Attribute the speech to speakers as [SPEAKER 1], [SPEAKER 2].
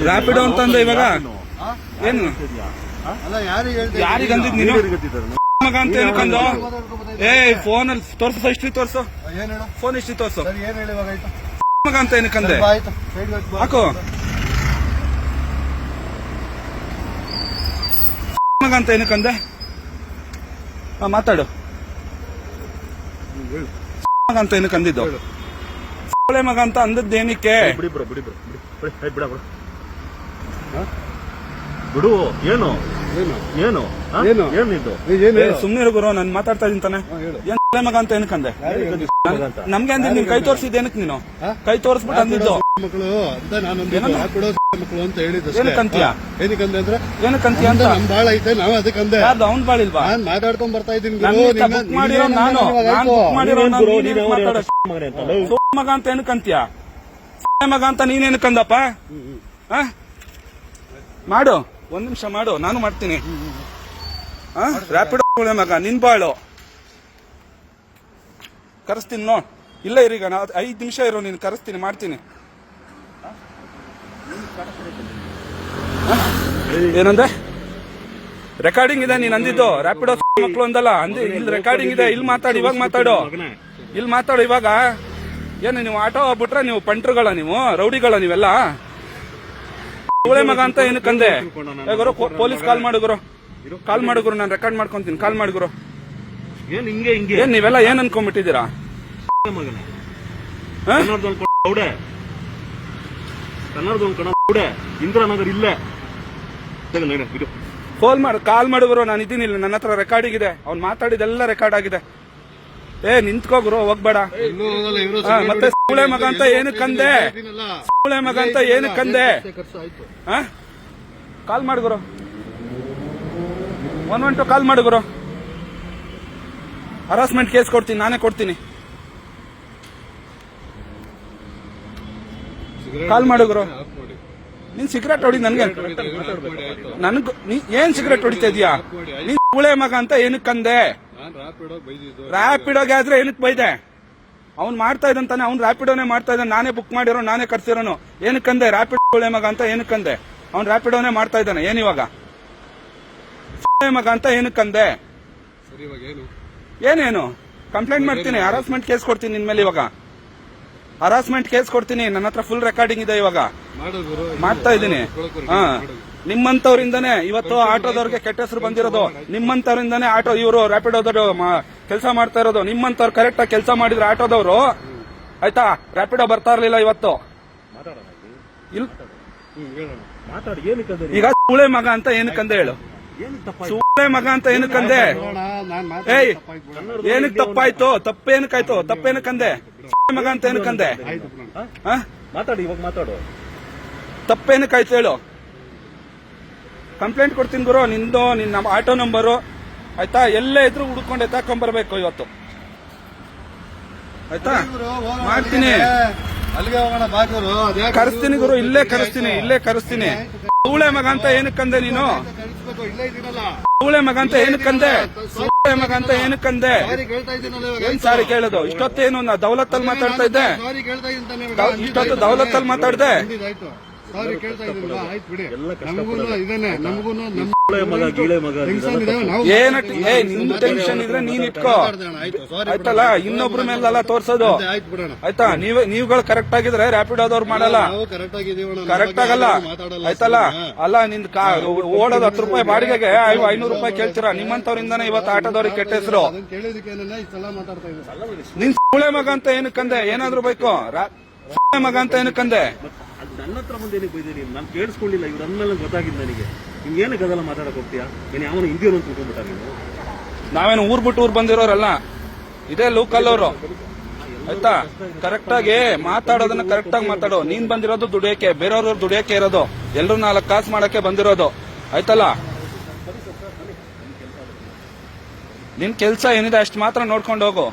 [SPEAKER 1] ರ್ಯಾಪಿಡೋ ಅಂತಂದ್ರೆ ಇವಾಗ ಏನು ಯಾರಿಗೆ ಅಂದಿದ್ ನೀನು ಮಗ ಅಂತ ಏನಕ್ಕಂದು? ಫೋನಲ್ಲಿ ತೋರ್ಸು, ಹಿಸ್ಟ್ರಿ ತೋರ್ಸು, ಫೋನ್ ಹಿಸ್ಟ್ರಿ ತೋರ್ಸು. ಮಗ ಅಂತ ಏನಕ್ಕಂದೆ? ಹಾಕು ಮಗ ಅಂತ ಏನಕ್ಕಂದೆ? ಮಾತಾಡು. ಮಗ ಅಂತ ಏನಕ್ಕಂದಿದ್ದು? ಒಳ್ಳೆ ಮಗ ಅಂತ ಅಂದದ್ದು ಏನಕ್ಕೆ?
[SPEAKER 2] ಬಿಡು. ಏನು ಏನು
[SPEAKER 1] ಸುಮ್ನೆ ಗುರು, ನಾನು ಮಾತಾಡ್ತಾ ಇದೀನಿ ತಾನೆ. ಏನ್ ಮಗ ಅಂತ ಏನಕ್ಕಂದೆ? ನಮ್ಗೆ ಅಂದಿದ್ದು ನೀನ್ ಕೈ ತೋರಿಸಿದ್ ಏನಕ್ಕೆ? ನೀನು ಕೈ ತೋರಿಸ್ಬಿಟ್ಟು ಅಂದಿದ್ದು ಏನಕ್ಕಂತೀಯ? ಏನಕ್ಕಂತೀಯ ಅಂತ
[SPEAKER 3] ಬಾಳ ಐತೆ. ನಾವು ಅದಕ್ಕಂದೆ
[SPEAKER 1] ಯಾರ್ದು ಅವ್ನ್ ಬಾಳಿಲ್ವಾ?
[SPEAKER 3] ನಾನ್ ಮಾತಾಡ್ಕೊಂಡ್ ಬರ್ತಾ ಇದ್ದೀನಿ.
[SPEAKER 1] ಬುಕ್ ಮಾಡಿರೋ ನಾನು ಮಗ ಅಂತ ಏನಕ್ಕಂತೀಯ? ಮಗ ಅಂತ ನೀನೇನಕ್ಕಂದಪ್ಪ? ಮಾಡು, ಒಂದ್ ನಿಮಿಷ ಮಾಡು, ನಾನು ಮಾಡ್ತೀನಿ. ರ್ಯಾಪಿಡೋ ಮಗ ನಿನ್ ಬಾಳು ಕರೆಸ್ತೀನಿ ನೋಡ್. ಇಲ್ಲ ಇರೀಗ 5 ನಿಮಿಷ ಇರೋ, ನೀನು ಕರೆಸ್ತೀನಿ, ಮಾಡ್ತೀನಿ. ಏನಂದ್ರೆ ರೆಕಾರ್ಡಿಂಗ್ ಇದೆ ನೀನ್ ಅಂದಿದ್ದು. ರ್ಯಾಪಿಡೋ ಮಕ್ಕಳು ಅಂದಲ್ಲ ಇಲ್ಲಿ ರೆಕಾರ್ಡಿಂಗ್ ಇದೆ. ಇಲ್ಲಿ ಮಾತಾಡು, ಇವಾಗ ಮಾತಾಡು, ಇಲ್ಲಿ ಮಾತಾಡು ಇವಾಗ. ಏನು ನೀವು ಆಟೋ ಹೋಗ್ಬಿಟ್ರೆ ನೀವು ಪಂಟ್ರುಗಳ, ನೀವು ರೌಡಿಗಳ, ನೀವೆಲ್ಲ ಒಳ್ಳೆ ಮಗ ಅಂತ ಏನಕ್ಕಂದೆ? ಗುರು ಪೊಲೀಸ್ ಕಾಲ್ ಮಾಡು ಗುರು, ಕಾಲ್ ಮಾಡು ಗುರು, ನಾನು ರೆಕಾರ್ಡ್ ಮಾಡ್ಕೊಂತೀನಿ. ಕಾಲ್ ಮಾಡು ಗುರು. ಏನ್ ನೀವೆಲ್ಲ ಏನ್ ಅನ್ಕೊಂಡ್ಬಿಟ್ಟಿದ್ದೀರಾ?
[SPEAKER 2] ಇಂದ್ರಾನಗರ್ ಇಲ್ಲೇ
[SPEAKER 1] ಕಾಲ್ ಮಾಡು ಗುರು, ನಾನು ಇದ್ದೀನಿ ಇಲ್ಲಿ, ನನ್ನ ಹತ್ರ ರೆಕಾರ್ಡಿಂಗ್ ಇದೆ. ಅವ್ನು ಮಾತಾಡಿದೆಲ್ಲ ರೆಕಾರ್ಡ್ ಆಗಿದೆ. ನಿಂತ್ಕೋ ಗುರು, ಹೋಗ್ಬೇಡ. ಮತ್ತೆ ಸೂಳೆ ಮಗ ಅಂತ ಏನಕ್ಕಂದೆ? ಸೂಳೆ ಮಗ ಅಂತ ಏನಕ್ಕಂದೆ? ಕಾಲ್ ಮಾಡು ಗುರು, 112 ಕಾಲ್ ಮಾಡು ಗುರು. ಹರಾಸ್ಮೆಂಟ್ ಕೇಸ್ ಕೊಡ್ತೀನಿ, ನಾನೇ ಕೊಡ್ತೀನಿ. ಕಾಲ್ ಮಾಡು ಗುರು. ನೀನ್ ಸಿಗರೇಟ್ ಹೊಡಿ ನನ್ಗೆ? ಏನ್ ಸಿಗರೇಟ್ ಹೊಡಿತಾ ಇದೀಯಾ? ನೀನ್ ಸೂಳೆ ಮಗ ಅಂತ ಏನಕ್ಕಂದೆ? ರ್ಯಾಪಿಡೋಗೆ ಆದ್ರೆ ಏನಕ್ಕೆ ಬೈದೆ? ಅವ್ನು ಮಾಡ್ತಾ ಇದ್ದಂತಾನೆ, ಅವ್ನು ರ್ಯಾಪಿಡೋನೇ ಮಾಡ್ತಾ ಇದ್ದಾನೆ. ನಾನೇ ಬುಕ್ ಮಾಡಿರೋ, ನಾನೇ ಕರ್ಸಿರೋನು. ಏನಕ್ಕಂದೆ? ರ್ಯಾಪಿಡೋ ಸೂಳೆ ಮಗ ಅಂತ ಏನಕ್ಕಂದೆ? ಅವ್ನು ರ್ಯಾಪಿಡೋನೇ ಮಾಡ್ತಾ ಇದ್ದಾನೆ. ಏನಿವಾಗ ಸೂಳೆ ಮಗ ಅಂತ ಏನಕ್ಕಂದೆ? ಏನೇನು ಕಂಪ್ಲೇಂಟ್ ಮಾಡ್ತೀನಿ, ಹರಾಸ್ಮೆಂಟ್ ಕೇಸ್ ಕೊಡ್ತೀನಿ ನಿನ್ ಮೇಲೆ. ಇವಾಗ ಹರಾಸ್ಮೆಂಟ್ ಕೇಸ್ ಕೊಡ್ತೀನಿ, ನನ್ನ ಹತ್ರ ಫುಲ್ ರೆಕಾರ್ಡಿಂಗ್ ಇದೆ. ಇವಾಗ ಮಾಡ್ತಾ ಇದ್ದೀನಿ. ನಿಮ್ಮಂತವರಿಂದಾನೇ ಇವತ್ತು ಆಟೋದವ್ರಿಗೆ ಕೆಟ್ಟ ಹೆಸರು ಬಂದಿರೋದು. ನಿಮ್ಮಂತವರಿಂದಾನೇ ಆಟೋ ಇವರು ರ್ಯಾಪಿಡೋದವರು ಕೆಲಸ ಮಾಡ್ತಾ ಇರೋದು. ನಿಮ್ಮಂತವ್ರು ಕರೆಕ್ಟ್ ಆಗಿ ಕೆಲಸ ಮಾಡಿದ್ರೆ ಆಟೋದವರು, ಆಯ್ತಾ, ರ್ಯಾಪಿಡೋ ಬರ್ತಾ ಇರ್ಲಿಲ್ಲ ಇವತ್ತು. ಈಗ ಸೂಳೆ ಮಗ ಅಂತ ಏನಕ್ಕಂದೆ ಹೇಳು? ಸೂಳೆ ಮಗ ಅಂತ ಏನಕ್ಕಂದೆ? ಏನಕ್ಕೆ ತಪ್ಪಾಯ್ತು? ತಪ್ಪೇನಕ್ಕಾಯ್ತು? ತಪ್ಪೇನಕ್ಕಂದೆ? ಸೂಳೆ ಮಗ ಅಂತ ಏನಕ್ಕಂದೆ?
[SPEAKER 2] ಮಾತಾಡಿ, ಇವಾಗ ಮಾತಾಡು.
[SPEAKER 1] ತಪ್ಪೇನಕ್ಕಾಯ್ತು ಹೇಳು? ಕಂಪ್ಲೇಂಟ್ ಕೊಡ್ತೀನಿ ಗುರು. ನಿಂದು ನಿನ್ನ ಆಟೋ ನಂಬರು, ಆಯ್ತಾ, ಎಲ್ಲೇ ಇದ್ರು ಹುಡ್ಕೊಂಡು ಎತ್ತಾಕೊಂಡ್ಬರ್ಬೇಕು ಇವತ್ತು, ಆಯ್ತಾ? ಮಾಡ್ತೀನಿ, ಕರೆಸ್ತೀನಿ ಗುರು, ಇಲ್ಲೇ ಕರೆಸ್ತೀನಿ. ಸೂಳೆ ಮಗ ಅಂತ ಏನಕ್ಕಂದೆ ನೀನು? ಸೂಳೆ ಮಗ ಅಂತ ಏನಕ್ಕಂದೆ? ಸೂಳೆ ಮಗ ಅಂತ ಏನಕ್ಕಂದೆ? ಏನ್ ಸಾರಿ ಕೇಳೋದು? ಇಷ್ಟೊತ್ತೇನು ನಾ ದೌಲತ್ತಲ್ಲಿ ಮಾತಾಡ್ತಾ ಇದ್ದೆ? ಇಷ್ಟೊತ್ತು ದೌಲತ್ತಲ್ಲಿ ಮಾತಾಡ್ದೆ? ನಿನ್ ಟೆನ್ಷನ್ ಇದ್ರೆ ನೀನ್ ಇಟ್ಕೋ, ಆಯ್ತಲ್ಲ? ಇನ್ನೊಬ್ರ ಮೇಲೆಲ್ಲ ತೋರ್ಸೋದು, ಆಯ್ತಾ? ನೀವುಗಳು ಕರೆಕ್ಟ್ ಆಗಿದ್ರೆ ರ್ಯಾಪಿಡೋದವ್ರು ಮಾಡಲ್ಲ, ಕರೆಕ್ಟ್ ಆಗಲ್ಲ, ಆಯ್ತಲ್ಲ? ಅಲ್ಲ, ನಿನ್ ಓಡೋದು 10 ರೂಪಾಯಿ ಬಾಡಿಗೆಗೆ 500 ರೂಪಾಯಿ ಕೇಳ್ತೀರಾ. ನಿಮ್ಮಂತವ್ರಿಂದಾನೆ ಇವತ್ತು ಆಟೋದವ್ರಿಗೆ ಕೆಟ್ಟ ಹೆಸರು. ನಿನ್ ಸೂಳೆ ಮಗ ಅಂತ ಏನಕ್ಕಂದೆ? ಏನಾದ್ರು ಬೇಕು? ಸೂಳೆ ಮಗ ಅಂತ ಏನಕ್ಕಂದೆ?
[SPEAKER 2] ನನ್ನ ಹತ್ರ ಮುಂದೆ ಏನಕ್ಕೆ ಬೈದಿರಿ? ನಾನು ಕೇಳಿಸ್ಕೊಳ್ಳಿಲ್ಲ. ಇವ್ರು ಅಂದ್ಮೇಲೆ ಗೊತ್ತಾಗಿದ್ದು ನನಗೆ. ನಿಮ್ಗೇನಕ್ಕೆ ಅದೆಲ್ಲ ಮಾತಾಡಕ್ ಹೋಗ್ತೀಯಾ? ನೀನು ಯಾವನು ಹಿಂದಿಯವರು ಅಂತ ತಿಳ್ಕೊಂಡ್ಬಿಟ್ಟ ನೀನು?
[SPEAKER 1] ನಾವೇನು ಊರ್ ಬಿಟ್ಟು ಊರ್ ಬಂದಿರೋರಲ್ಲ, ಇದೇ ಲೋಕಲ್ ಅವರು, ಆಯ್ತಾ? ಕರೆಕ್ಟ್ ಆಗಿ ಮಾತಾಡೋದನ್ನ ಕರೆಕ್ಟ್ ಆಗಿ ಮಾತಾಡೋ. ನೀನ್ ಬಂದಿರೋದು ದುಡಿಯಕ್ಕೆ, ಬೇರೆಯವ್ರ ದುಡಿಯಕ್ಕೆ ಇರೋದು, ಎಲ್ರು 4 ಕಾಸು ಮಾಡಕ್ಕೆ ಬಂದಿರೋದು, ಆಯ್ತಲ್ಲ? ನಿನ್ ಕೆಲ್ಸ ಏನಿದೆ ಅಷ್ಟು ಮಾತ್ರ ನೋಡ್ಕೊಂಡು ಹೋಗು.